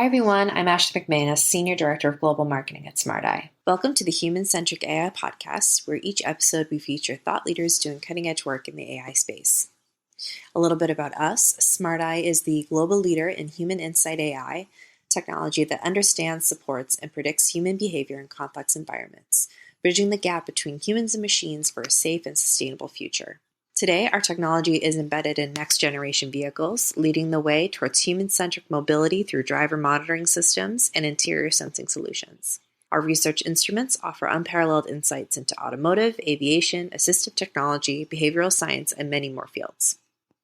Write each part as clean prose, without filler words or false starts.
everyone, I'm Ashley McManus, Senior Director of Global Marketing at SmartEye. Welcome to the Human-Centric AI Podcast, where each episode we feature thought leaders doing cutting-edge work in the AI space. A little bit about us. SmartEye is the global leader in human insight AI technology that understands, supports, and predicts human behavior in complex environments, bridging the gap between humans and machines for a safe and sustainable future. Today, our technology is embedded in next-generation vehicles, leading the way towards human-centric mobility through driver monitoring systems and interior sensing solutions. Our research instruments offer unparalleled insights into automotive, aviation, assistive technology, behavioral science, and many more fields.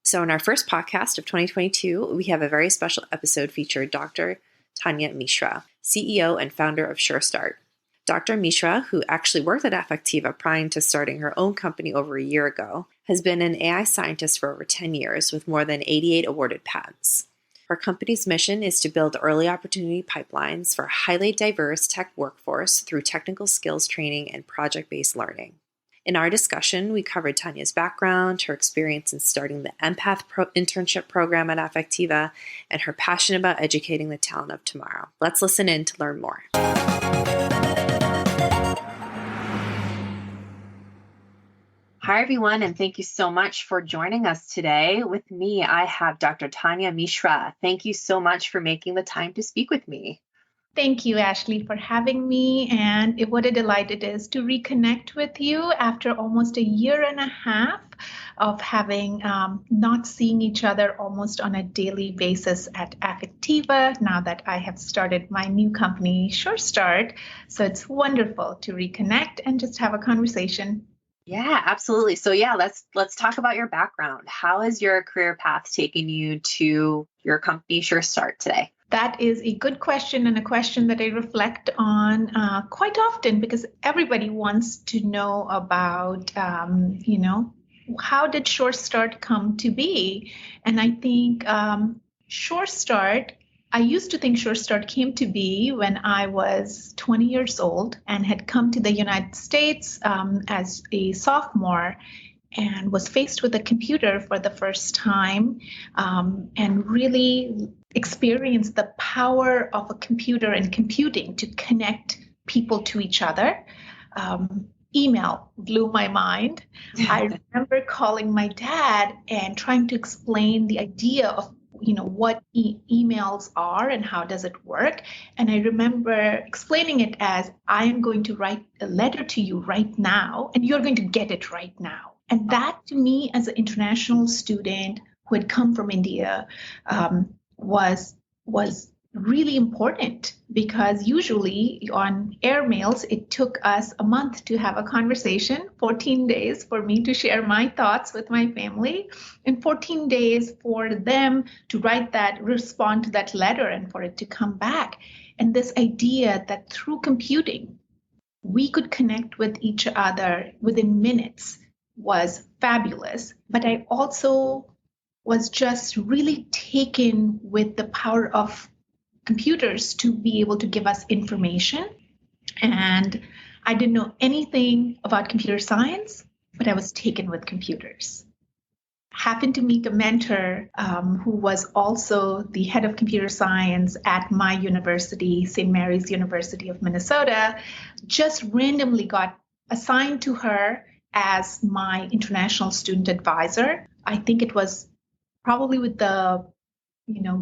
So in our first podcast of 2022, we have a very special episode featuring Dr. Tanya Mishra, CEO and founder of SureStart. Dr. Mishra, who actually worked at Affectiva prior to starting her own company over a year ago, has been an AI scientist for over 10 years with more than 88 awarded patents. Her company's mission is to build early opportunity pipelines for a highly diverse tech workforce through technical skills training and project-based learning. In our discussion, we covered Tanya's background, her experience in starting the Empath internship program at Affectiva, and her passion about educating the talent of tomorrow. Let's listen in to learn more. Hi, everyone, and thank you so much for joining us today. With me, I have Dr. Tanya Mishra. Thank you so much for making the time to speak with me. Thank you, Ashley, for having me. And what a delight it is to reconnect with you after almost a year and a half of having not seeing each other almost on a daily basis at Affectiva, now that I have started my new company, SureStart. So it's wonderful to reconnect and just have a conversation. Yeah, absolutely. So let's talk about your background. How has your career path taken you to your company, SureStart, today? That is a good question, and a question that I reflect on quite often, because everybody wants to know about, how did SureStart come to be? And I think SureStart, I used to think SureStart came to be when I was 20 years old and had come to the United States as a sophomore and was faced with a computer for the first time and really experienced the power of a computer and computing to connect people to each other. Email blew my mind. I remember calling my dad and trying to explain the idea of what emails are and how does it work. And I remember explaining it as, I am going to write a letter to you right now, and you're going to get it right now. And that, to me, as an international student who had come from India, was really important, because usually on airmails, it took us a month to have a conversation, 14 days for me to share my thoughts with my family, and 14 days for them to write that, respond to that letter, and for it to come back. And this idea that through computing, we could connect with each other within minutes was fabulous. But I also was just really taken with the power of computers to be able to give us information. And I didn't know anything about computer science, but I was taken with computers. Happened to meet a mentor who was also the head of computer science at my university, St. Mary's University of Minnesota, just randomly got assigned to her as my international student advisor. I think it was probably with the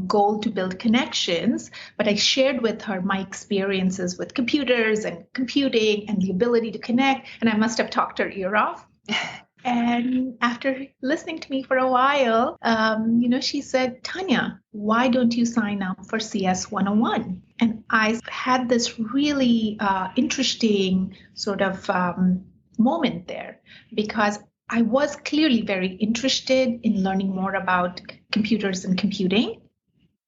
goal to build connections, but I shared with her my experiences with computers and computing and the ability to connect, and I must have talked her ear off. And after listening to me for a while, she said, Tanya, why don't you sign up for CS 101? And I had this really interesting sort of moment there, because I was clearly very interested in learning more about computers and computing,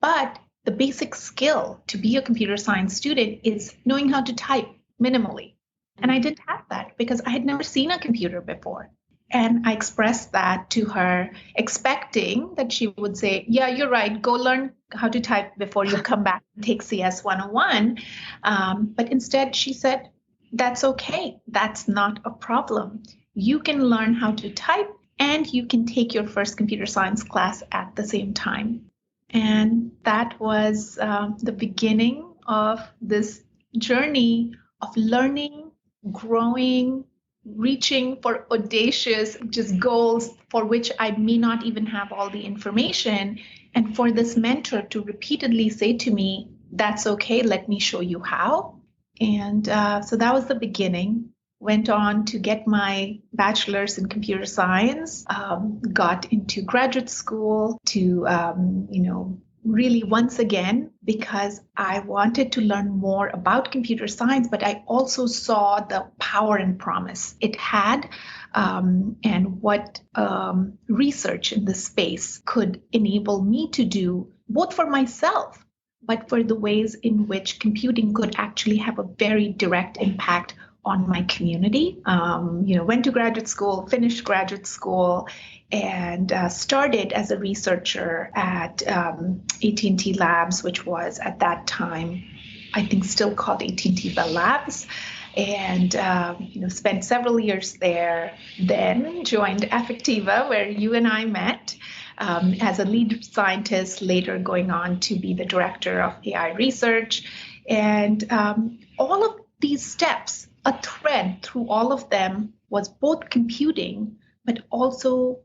but the basic skill to be a computer science student is knowing how to type minimally. And I didn't have that because I had never seen a computer before. And I expressed that to her, expecting that she would say, yeah, you're right, go learn how to type before you come back and take CS 101. But instead she said, that's okay, that's not a problem. You can learn how to type and you can take your first computer science class at the same time. And that was the beginning of this journey of learning, growing, reaching for audacious just goals for which I may not even have all the information. And for this mentor to repeatedly say to me, "That's okay, let me show you how." And so that was the beginning. Went on to get my bachelor's in computer science, got into graduate school to, really once again, because I wanted to learn more about computer science, but I also saw the power and promise it had, and what research in this space could enable me to do, both for myself, but for the ways in which computing could actually have a very direct impact on my community. Went to graduate school, finished graduate school, and started as a researcher at AT&T Labs, which was at that time, I think, still called AT&T Bell Labs. And spent several years there. Then joined Affectiva, where you and I met. As a lead scientist, later going on to be the director of AI research. And all of these steps, a thread through all of them was both computing, but also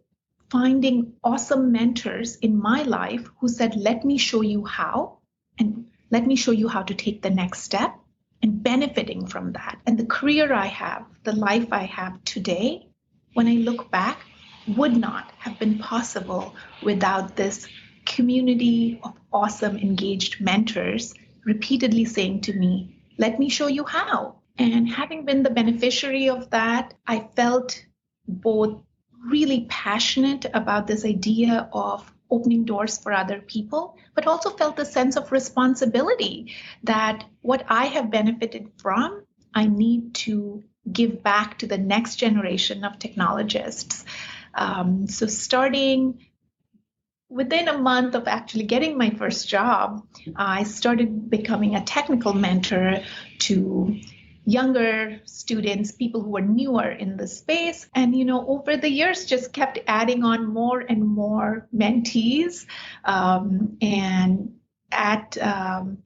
finding awesome mentors in my life who said, "Let me show you how, and let me show you how to take the next step," and benefiting from that. And the career I have, the life I have today, when I look back, would not have been possible without this community of awesome, engaged mentors repeatedly saying to me, "Let me show you how." And having been the beneficiary of that, I felt both really passionate about this idea of opening doors for other people, but also felt a sense of responsibility that what I have benefited from, I need to give back to the next generation of technologists. So starting within a month of actually getting my first job, I started becoming a technical mentor to younger students, people who were newer in the space. And, over the years, just kept adding on more and more mentees. And at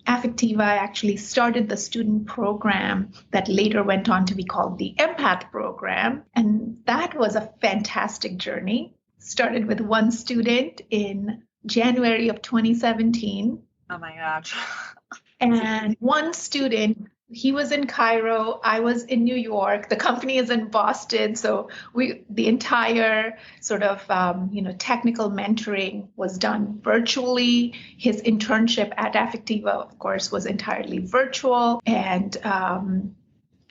Affectiva, I actually started the student program that later went on to be called the Empath program. And that was a fantastic journey. Started with one student in January of 2017. Oh my gosh. And one student, he was in Cairo, I was in New York, the company is in Boston. So the entire sort of, technical mentoring was done virtually. His internship at Affectiva, of course, was entirely virtual.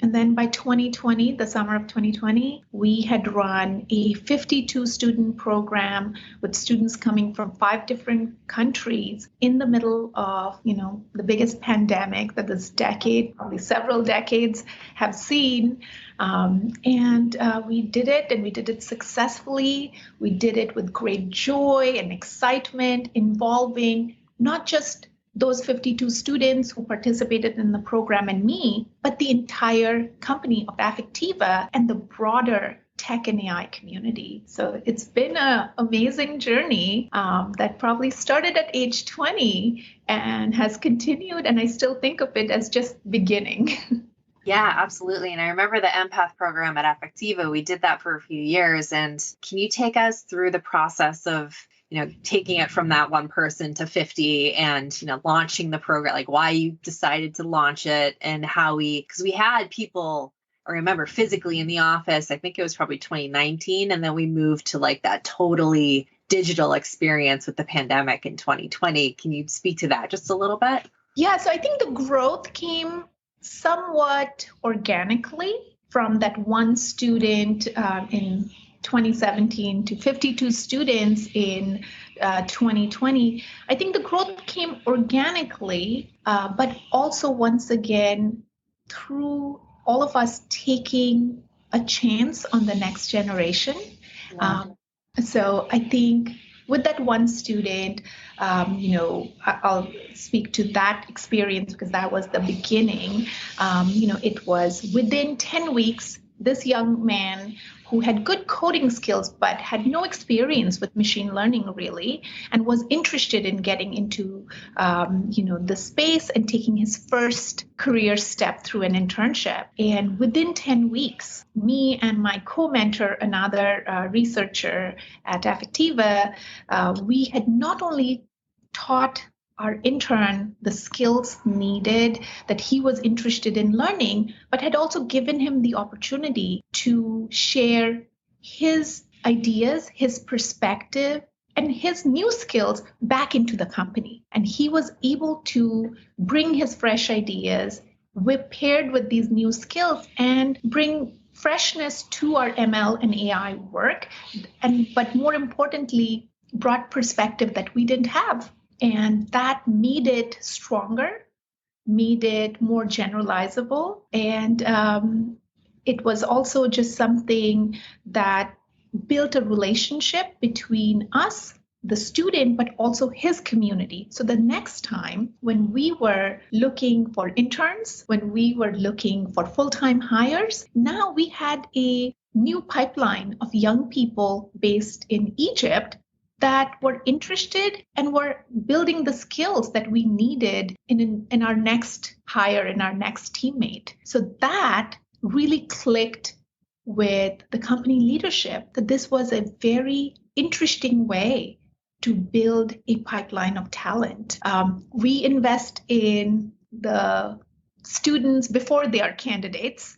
And then by 2020, the summer of 2020, we had run a 52 student program with students coming from 5 different countries in the middle of, the biggest pandemic that this decade, probably several decades, have seen. And we did it, and we did it successfully. We did it with great joy and excitement, involving not just those 52 students who participated in the program and me, but the entire company of Affectiva and the broader tech and AI community. So it's been an amazing journey that probably started at age 20 and has continued. And I still think of it as just beginning. Yeah, absolutely. And I remember the Empath program at Affectiva. We did that for a few years. And can you take us through the process of taking it from that one person to 50 and, launching the program, like why you decided to launch it and how because we had people, I remember, physically in the office. I think it was probably 2019. And then we moved to like that totally digital experience with the pandemic in 2020. Can you speak to that just a little bit? Yeah, so I think the growth came somewhat organically from that one student in 2017 to 52 students in 2020. I think the growth came organically, but also once again through all of us taking a chance on the next generation. Wow. So I think with that one student, I'll speak to that experience because that was the beginning. It was within 10 weeks, this young man who had good coding skills but had no experience with machine learning really, and was interested in getting into the space and taking his first career step through an internship. And within 10 weeks, me and my co-mentor, another researcher at Affectiva, we had not only taught our intern the skills needed that he was interested in learning, but had also given him the opportunity to share his ideas, his perspective, and his new skills back into the company. And he was able to bring his fresh ideas paired with these new skills and bring freshness to our ML and AI work, but more importantly, brought perspective that we didn't have. And that made it stronger, made it more generalizable. And it was also just something that built a relationship between us, the student, but also his community. So the next time when we were looking for interns, when we were looking for full-time hires, now we had a new pipeline of young people based in Egypt that were interested and were building the skills that we needed in our next hire, in our next teammate. So that really clicked with the company leadership that this was a very interesting way to build a pipeline of talent. We invest in the students before they are candidates.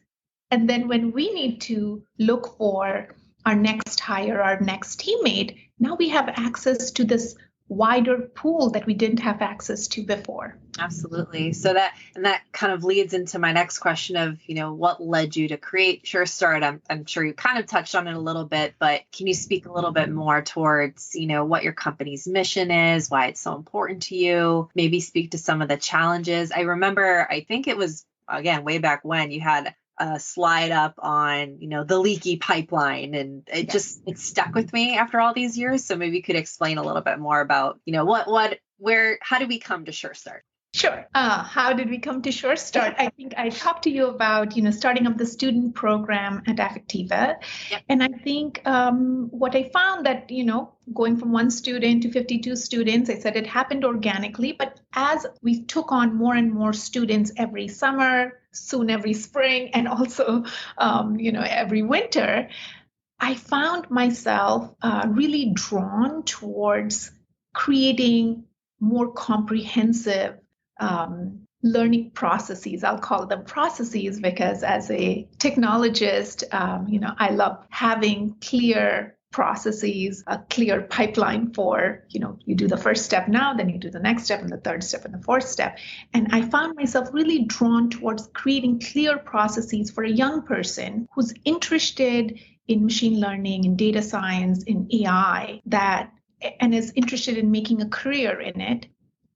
And then when we need to look for our next hire, our next teammate, now we have access to this wider pool that we didn't have access to before. Absolutely. So that kind of leads into my next question of, what led you to create SureStart? I'm sure you kind of touched on it a little bit, but can you speak a little bit more towards, what your company's mission is, why it's so important to you, maybe speak to some of the challenges. I remember, I think it was, again, way back when you had a slide up on, the leaky pipeline, and it stuck with me after all these years. So maybe you could explain a little bit more about, how did we come to SureStart? Sure. How did we come to SureStart? I think I talked to you about, starting up the student program at Affectiva. Yep. And I think what I found that, going from 1 student to 52 students, I said it happened organically. But as we took on more and more students every summer, soon every spring, and also, every winter, I found myself really drawn towards creating more comprehensive learning processes. I'll call them processes because as a technologist, I love having clear processes, a clear pipeline for, you do the first step now, then you do the next step and the third step and the fourth step. And I found myself really drawn towards creating clear processes for a young person who's interested in machine learning, in data science, in AI, and is interested in making a career in it.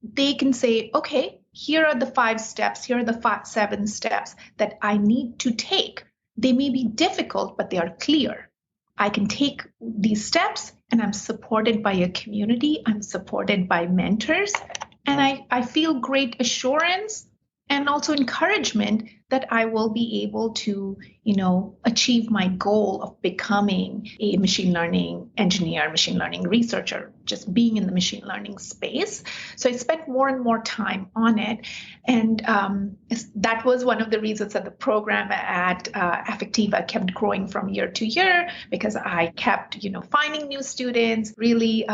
They can say, okay, here are the 5 steps, here are the 7 steps that I need to take. They may be difficult, but they are clear. I can take these steps and I'm supported by a community. I'm supported by mentors. And I feel great assurance and also encouragement that I will be able to, achieve my goal of becoming a machine learning engineer, machine learning researcher, just being in the machine learning space. So I spent more and more time on it. And that was one of the reasons that the program at Affectiva kept growing from year to year, because I kept, finding new students, really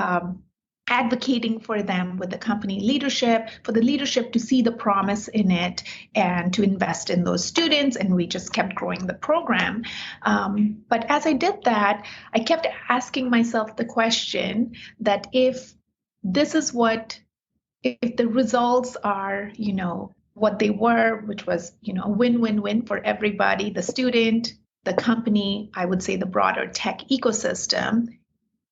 advocating for them with the company leadership, for the leadership to see the promise in it and to invest in those students. And we just kept growing the program. But as I did that, I kept asking myself the question that if the results are, what they were, which was, a win-win-win for everybody, the student, the company, I would say the broader tech ecosystem,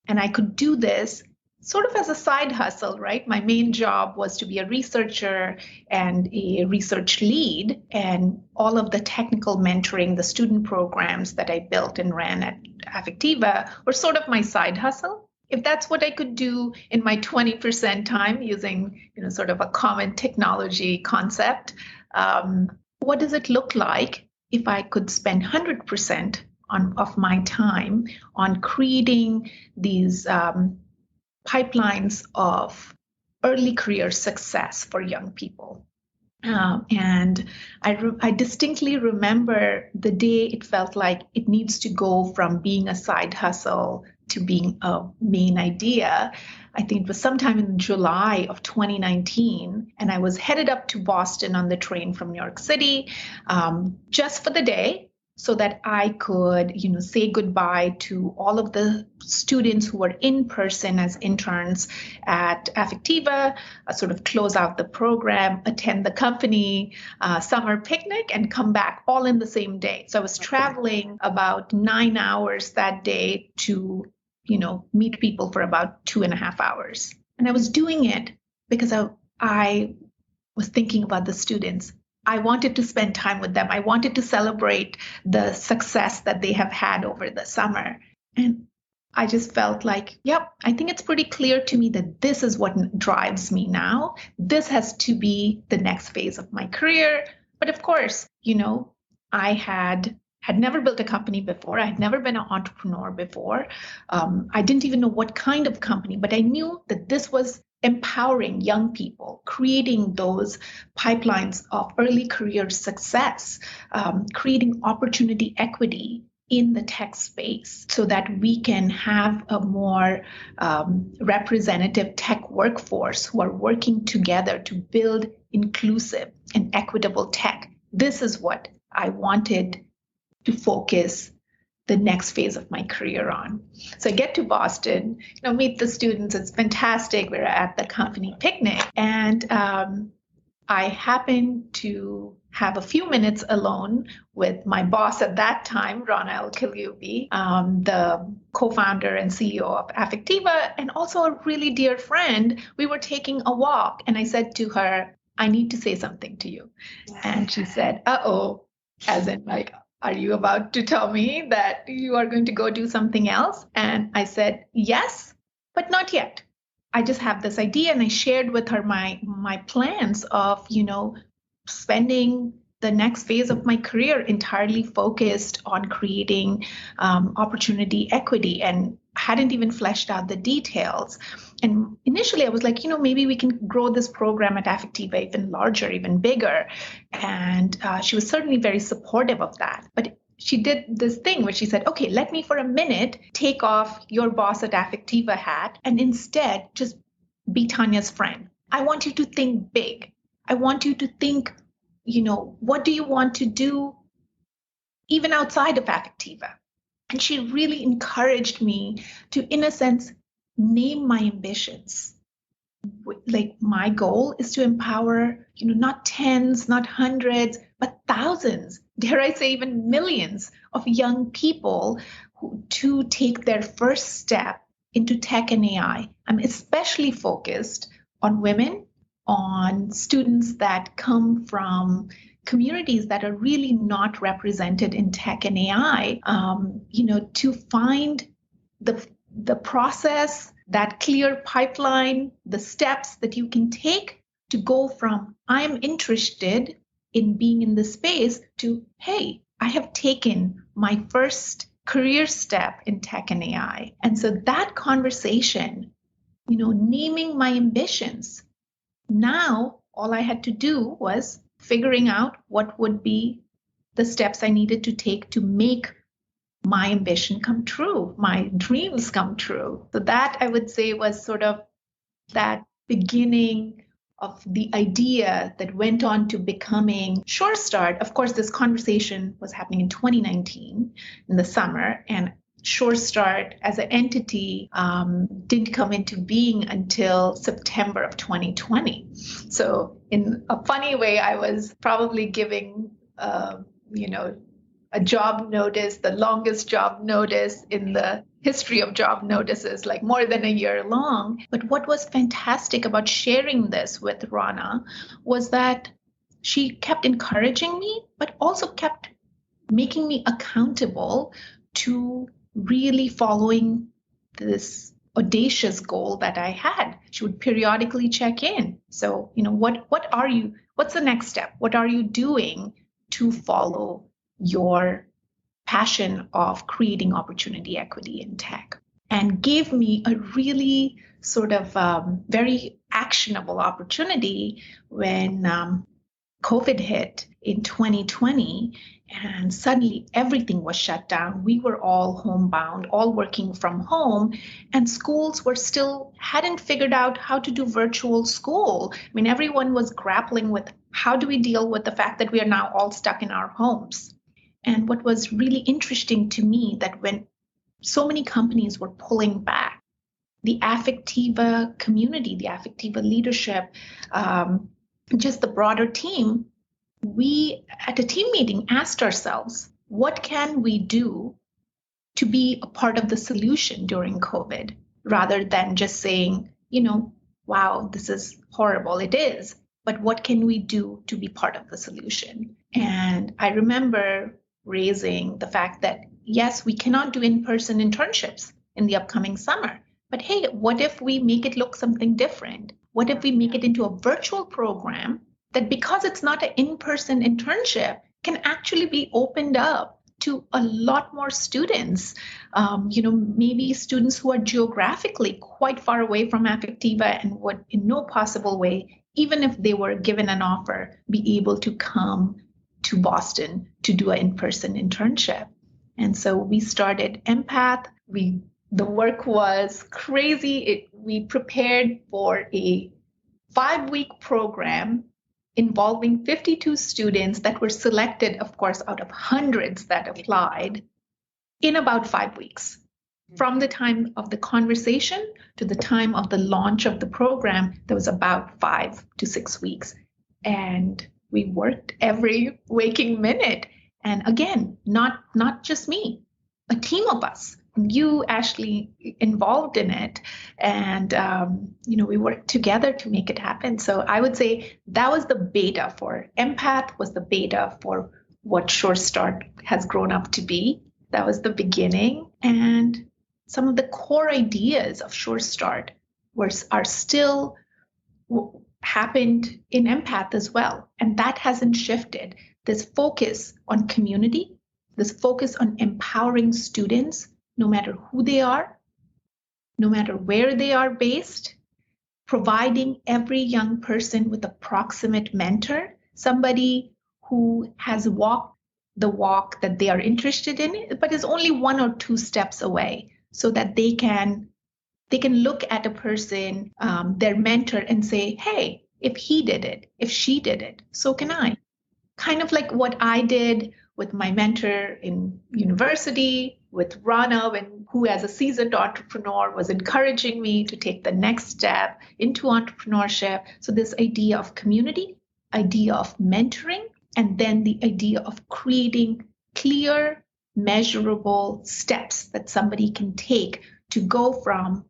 and I could do this sort of as a side hustle, right? My main job was to be a researcher and a research lead, and all of the technical mentoring, the student programs that I built and ran at Affectiva were sort of my side hustle. If that's what I could do in my 20% time using, sort of a common technology concept, what does it look like if I could spend 100% of my time on creating these pipelines of early career success for young people. And I distinctly remember the day it felt like it needs to go from being a side hustle to being a main idea. I think it was sometime in July of 2019, and I was headed up to Boston on the train from New York City just for the day, so that I could, say goodbye to all of the students who were in person as interns at Affectiva, sort of close out the program, attend the company summer picnic, and come back all in the same day. So I was traveling about 9 hours that day to, meet people for about 2.5 hours. And I was doing it because I was thinking about the students. I wanted to spend time with them. I wanted to celebrate the success that they have had over the summer. And I just felt like, yep, I think it's pretty clear to me that this is what drives me now. This has to be the next phase of my career. But of course, I had never built a company before. I had never been an entrepreneur before. I didn't even know what kind of company, but I knew that this was empowering young people, creating those pipelines of early career success, creating opportunity equity in the tech space so that we can have a more representative tech workforce who are working together to build inclusive and equitable tech. This is what I wanted to focus the next phase of my career on. So I get to Boston, meet the students. It's fantastic. We're at the company picnic, and I happen to have a few minutes alone with my boss at that time, Rana El-Kiliubi, the co-founder and CEO of Affectiva, and also a really dear friend. We were taking a walk, and I said to her, I need to say something to you. And she said, uh-oh, as in like, are you about to tell me that you are going to go do something else? And I said, yes, but not yet. I just have this idea. And I shared with her my plans of, spending the next phase of my career entirely focused on creating opportunity equity, and hadn't even fleshed out the details. And initially I was like, maybe we can grow this program at Affectiva even larger, even bigger. And she was certainly very supportive of that. But she did this thing where she said, okay, let me for a minute take off your boss at Affectiva hat and instead just be Tanya's friend. I want you to think big. I want you to think, what do you want to do even outside of Affectiva? And she really encouraged me to, in a sense, name my ambitions. Like, my goal is to empower, not tens, not hundreds, but thousands, dare I say even millions of young people to take their first step into tech and AI. I'm especially focused on women, on students that come from communities that are really not represented in tech and AI, to find the process, that clear pipeline, the steps that you can take to go from I'm interested in being in this space to, hey, I have taken my first career step in tech and AI. And so that conversation, naming my ambitions, now all I had to do was figuring out what would be the steps I needed to take to make my ambition come true, my dreams come true. So that, I would say, was sort of that beginning of the idea that went on to becoming SureStart. Of course, this conversation was happening in 2019 in the summer, and SureStart as an entity didn't come into being until September of 2020. So in a funny way, I was probably giving, a job notice, the longest job notice in the history of job notices, like more than a year long. But what was fantastic about sharing this with Rana was that she kept encouraging me, but also kept making me accountable to really following this audacious goal that I had. She would periodically check in. So, what's the next step? What are you doing to follow your passion of creating opportunity equity in tech, and gave me a really sort of very actionable opportunity when COVID hit in 2020, and suddenly everything was shut down. We were all homebound, all working from home, and schools were still hadn't figured out how to do virtual school. I mean, everyone was grappling with how do we deal with the fact that we are now all stuck in our homes. And what was really interesting to me that when so many companies were pulling back, the Affectiva community, the Affectiva leadership, just the broader team, we at a team meeting asked ourselves, what can we do to be a part of the solution during COVID, rather than just saying, wow, this is horrible. It is, but what can we do to be part of the solution? And I remember raising the fact that, yes, we cannot do in-person internships in the upcoming summer, but hey, what if we make it look something different? What if we make it into a virtual program that, because it's not an in-person internship, can actually be opened up to a lot more students, maybe students who are geographically quite far away from Affectiva and would in no possible way, even if they were given an offer, be able to come to Boston to do an in-person internship. And so we started Empath. The work was crazy. We prepared for a 5-week program involving 52 students that were selected, of course, out of hundreds that applied in about 5 weeks. From the time of the conversation to the time of the launch of the program, there was about 5 to 6 weeks. And we worked every waking minute. And again, not just me, a team of us. You, Ashley, involved in it, and we worked together to make it happen. So I would say that was the beta for Empath, was the beta for what SureStart has grown up to be. That was the beginning, and some of the core ideas of SureStart are still happened in Empath as well, and that hasn't shifted. This focus on community, this focus on empowering students, no matter who they are, no matter where they are based, providing every young person with a proximate mentor, somebody who has walked the walk that they are interested in, but is only 1 or 2 steps away, so that they can look at a person, their mentor, and say, hey, if he did it, if she did it, so can I. Kind of like what I did with my mentor in university, with Rana, who as a seasoned entrepreneur was encouraging me to take the next step into entrepreneurship. So this idea of community, idea of mentoring, and then the idea of creating clear, measurable steps that somebody can take to go from,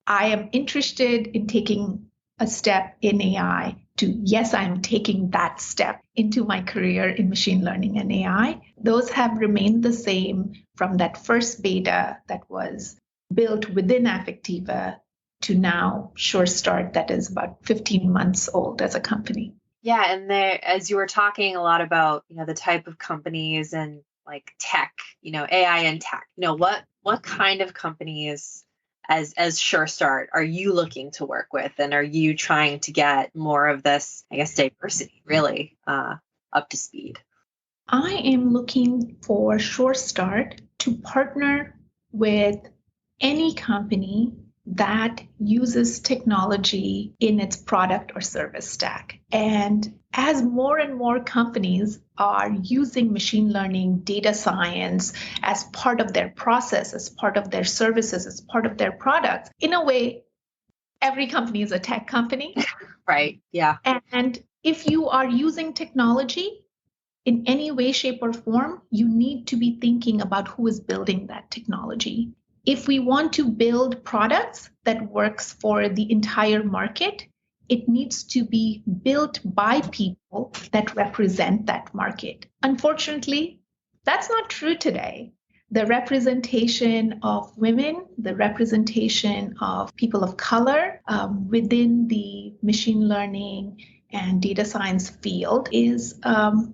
I am interested in taking a step in AI, to, yes, I'm taking that step into my career in machine learning and AI. Those have remained the same from that first beta that was built within Affectiva to now SureStart, that is about 15 months old as a company. Yeah, and there, as you were talking a lot about, the type of companies and like tech, AI and tech, what kind of companies as SureStart are you looking to work with, and are you trying to get more of this, I guess, diversity really up to speed? I am looking for SureStart to partner with any company that uses technology in its product or service stack. And as more and more companies are using machine learning, data science as part of their process, as part of their services, as part of their products, in a way, every company is a tech company. Right. Yeah. And if you are using technology in any way, shape, or form, you need to be thinking about who is building that technology. If we want to build products that works for the entire market, it needs to be built by people that represent that market. Unfortunately, that's not true today. The representation of women, the representation of people of color within the machine learning and data science field is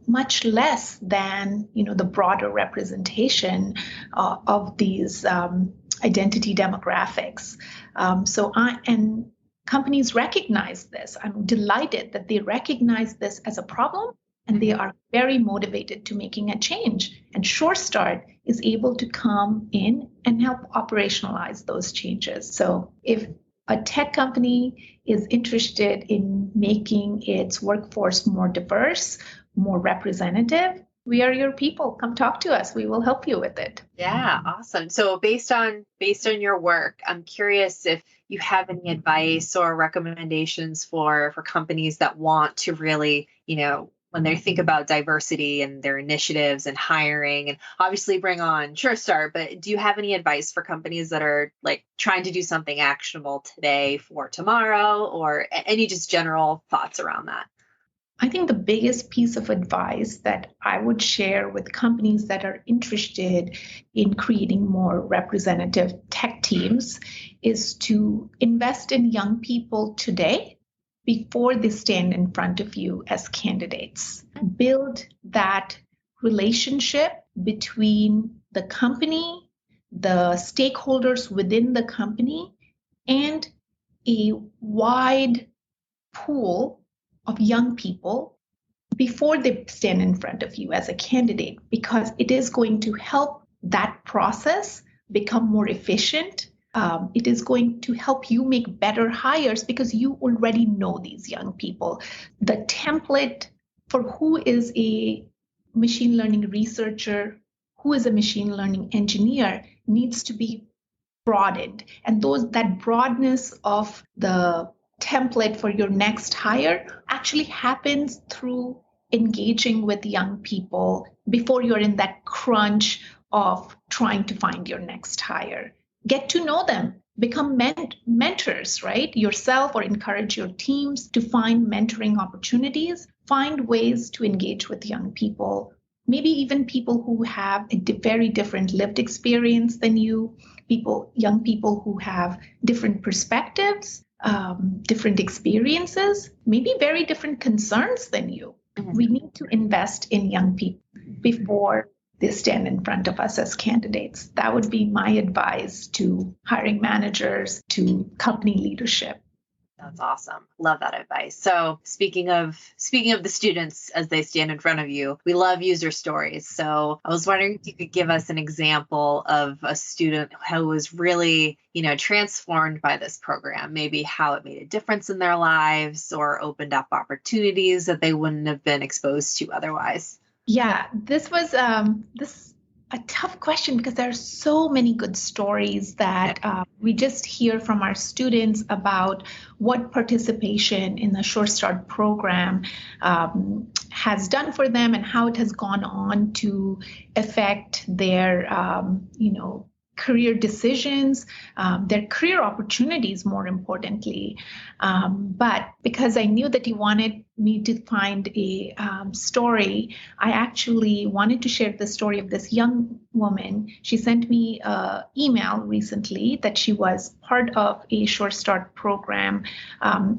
much less than the broader representation of these identity demographics. And companies recognize this. I'm delighted that they recognize this as a problem, and they are very motivated to making a change. And SureStart is able to come in and help operationalize those changes. So if a tech company is interested in making its workforce more diverse, more representative, we are your people. Come talk to us. We will help you with it. Yeah, awesome. So based on your work, I'm curious if you have any advice or recommendations for companies that want to really, when they think about diversity and their initiatives and hiring, and obviously bring on SureStart, but do you have any advice for companies that are like trying to do something actionable today for tomorrow, or any just general thoughts around that? I think the biggest piece of advice that I would share with companies that are interested in creating more representative tech teams is to invest in young people today before they stand in front of you as candidates. Build that relationship between the company, the stakeholders within the company, and a wide pool of young people before they stand in front of you as a candidate, because it is going to help that process become more efficient. It is going to help you make better hires because you already know these young people. The template for who is a machine learning researcher, who is a machine learning engineer needs to be broadened. And that broadness of the template for your next hire actually happens through engaging with young people before you're in that crunch of trying to find your next hire. Get to know them, become mentors, right? Yourself, or encourage your teams to find mentoring opportunities, find ways to engage with young people, maybe even people who have a very different lived experience than you, young people who have different perspectives, different experiences, maybe very different concerns than you. We need to invest in young people before they stand in front of us as candidates. That would be my advice to hiring managers, to company leadership. That's awesome. Love that advice. So speaking of the students as they stand in front of you, we love user stories. So I was wondering if you could give us an example of a student who was really, transformed by this program, maybe how it made a difference in their lives or opened up opportunities that they wouldn't have been exposed to otherwise. Yeah, this was a tough question because there are so many good stories that we just hear from our students about what participation in the SureStart program has done for them and how it has gone on to affect their, career decisions, their career opportunities, more importantly. But because I knew that you wanted me to find a story, I actually wanted to share the story of this young woman. She sent me an email recently that she was part of a SureStart program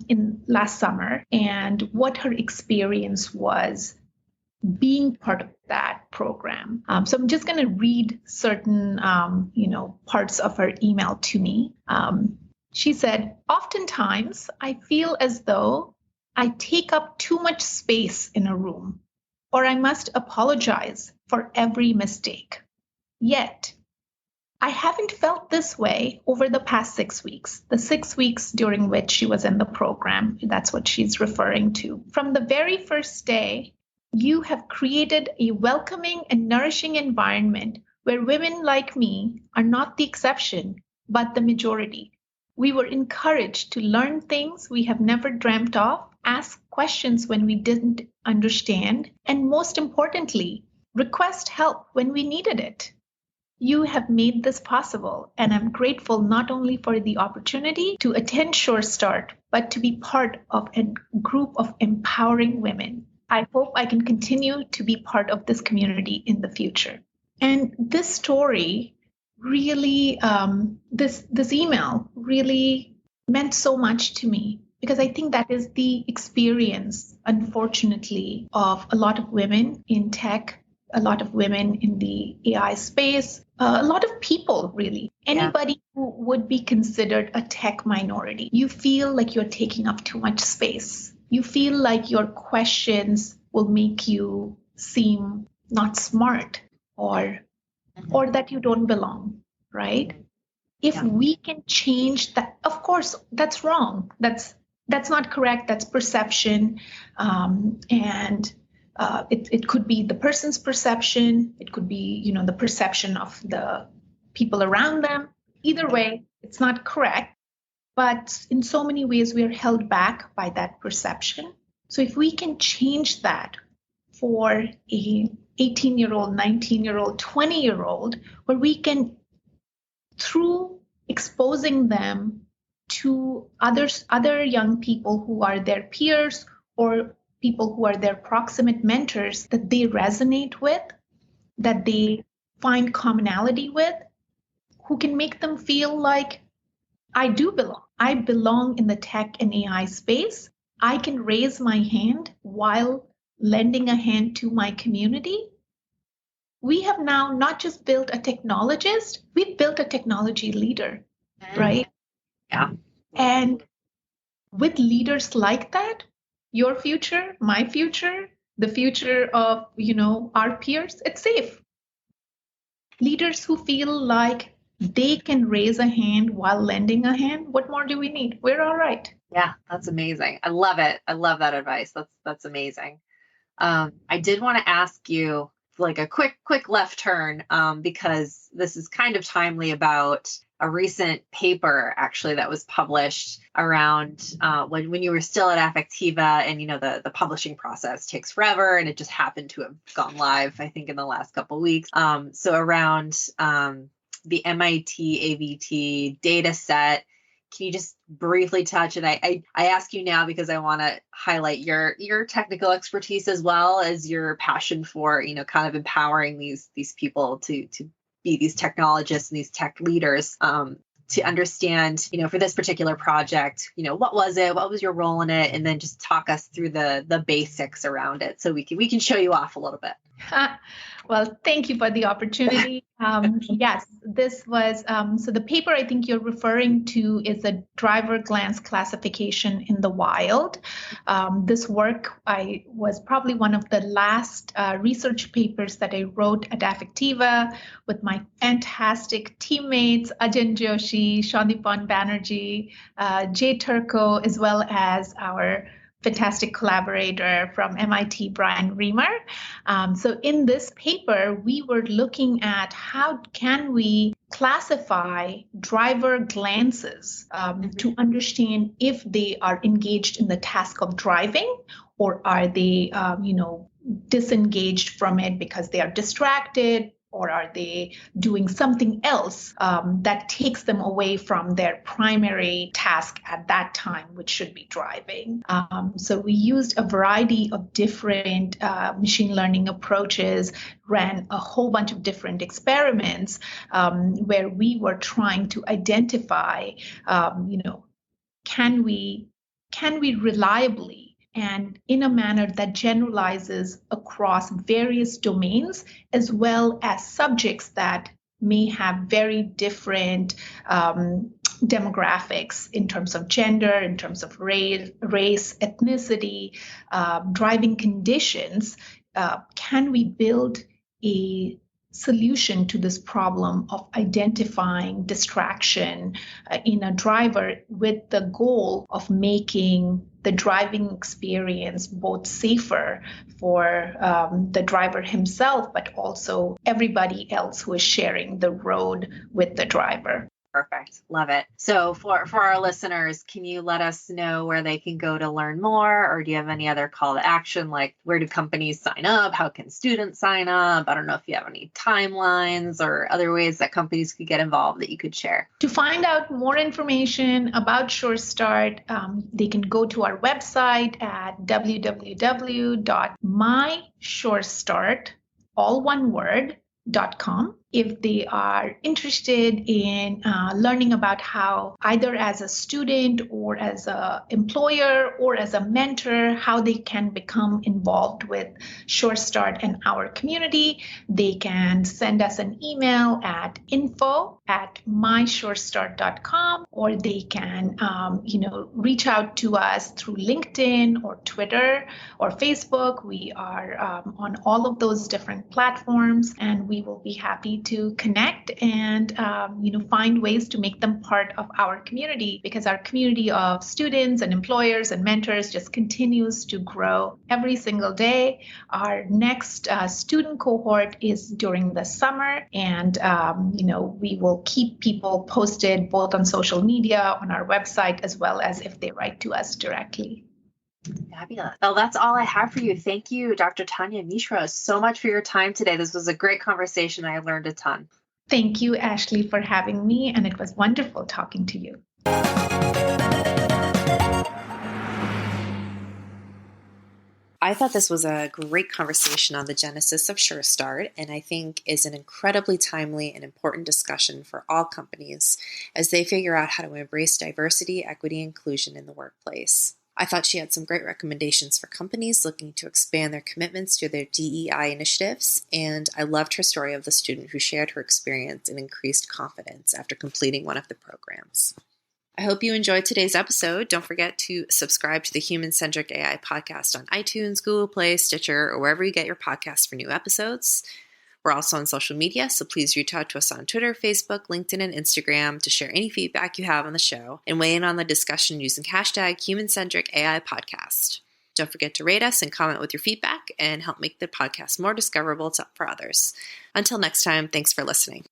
in last summer, and what her experience was being part of that program. So I'm just going to read certain, parts of her email to me. She said, "Oftentimes, I feel as though I take up too much space in a room, or I must apologize for every mistake. Yet, I haven't felt this way over the past 6 weeks, the 6 weeks during which she was in the program." That's what she's referring to. "From the very first day, you have created a welcoming and nourishing environment where women like me are not the exception, but the majority. We were encouraged to learn things we have never dreamt of, ask questions when we didn't understand, and most importantly, request help when we needed it. You have made this possible, and I'm grateful not only for the opportunity to attend SureStart, but to be part of a group of empowering women. I hope I can continue to be part of this community in the future." And this story really, this email really meant so much to me because I think that is the experience, unfortunately, of a lot of women in tech, a lot of women in the AI space, a lot of people, really. Anybody who would be considered a tech minority. You feel like you're taking up too much space. You feel like your questions will make you seem not smart or that you don't belong, right? If we can change that, of course, that's wrong. That's not correct. That's perception. And it could be the person's perception. It could be, the perception of the people around them. Either way, it's not correct. But in so many ways, we are held back by that perception. So if we can change that for a 18-year-old, 19-year-old, 20-year-old, where we can, through exposing them to other young people who are their peers or people who are their proximate mentors that they resonate with, that they find commonality with, who can make them feel like I do belong. I belong in the tech and AI space. I can raise my hand while lending a hand to my community. We have now not just built a technologist, we've built a technology leader, right? Yeah. And with leaders like that, your future, my future, the future of, our peers, it's safe. Leaders who feel like they can raise a hand while lending a hand, what more do we need? We're all right. Yeah, that's amazing. I love it. I love that advice. That's amazing. I did want to ask you like a quick left turn, because this is kind of timely about a recent paper actually that was published around when you were still at Affectiva, and the publishing process takes forever, and it just happened to have gone live, I think, in the last couple of weeks. So around the MIT AVT data set. Can you just briefly touch? And I ask you now because I want to highlight your technical expertise as well as your passion for, kind of empowering these people to be these technologists and these tech leaders, to understand, for this particular project, what was it? What was your role in it? And then just talk us through the basics around it so we can show you off a little bit. Well, thank you for the opportunity. Yes, this was, so the paper I think you're referring to is a driver glance classification in the wild. This work was probably one of the last research papers that I wrote at Affectiva with my fantastic teammates, Ajan Joshi, Shandipan Banerjee, Jay Turco, as well as our fantastic collaborator from MIT, Brian Reamer. So in this paper, we were looking at how can we classify driver glances to understand if they are engaged in the task of driving, or are they, disengaged from it because they are distracted, or are they doing something else that takes them away from their primary task at that time, which should be driving. So we used a variety of different machine learning approaches, ran a whole bunch of different experiments where we were trying to identify, can we reliably and in a manner that generalizes across various domains, as well as subjects that may have very different demographics in terms of gender, in terms of race, ethnicity, driving conditions. Can we build a solution to this problem of identifying distraction in a driver with the goal of making the driving experience both safer for the driver himself, but also everybody else who is sharing the road with the driver. Perfect. Love it. So for our listeners, can you let us know where they can go to learn more? Or do you have any other call to action? Like, where do companies sign up? How can students sign up? I don't know if you have any timelines or other ways that companies could get involved that you could share. To find out more information about SureStart, they can go to our website at www.mysurestart, all one word, .com. if they are interested in learning about how, either as a student or as an employer or as a mentor, how they can become involved with SureStart and our community, they can send us an email at info@mysurestart.com, or they can reach out to us through LinkedIn or Twitter or Facebook. We are on all of those different platforms, and we will be happy to connect and find ways to make them part of our community, because our community of students and employers and mentors just continues to grow every single day. Our next student cohort is during the summer, and we will keep people posted both on social media, on our website, as well as if they write to us directly. Fabulous. Well, that's all I have for you. Thank you, Dr. Tanya Mishra, so much for your time today. This was a great conversation. I learned a ton. Thank you, Ashley, for having me, and it was wonderful talking to you. I thought this was a great conversation on the genesis of SureStart, and I think is an incredibly timely and important discussion for all companies as they figure out how to embrace diversity, equity, and inclusion in the workplace. I thought she had some great recommendations for companies looking to expand their commitments to their DEI initiatives, and I loved her story of the student who shared her experience and increased confidence after completing one of the programs. I hope you enjoyed today's episode. Don't forget to subscribe to the Human Centric AI podcast on iTunes, Google Play, Stitcher, or wherever you get your podcasts for new episodes. We're also on social media, so please reach out to us on Twitter, Facebook, LinkedIn, and Instagram to share any feedback you have on the show and weigh in on the discussion using hashtag HumanCentricAIPodcast. Don't forget to rate us and comment with your feedback and help make the podcast more discoverable for others. Until next time, thanks for listening.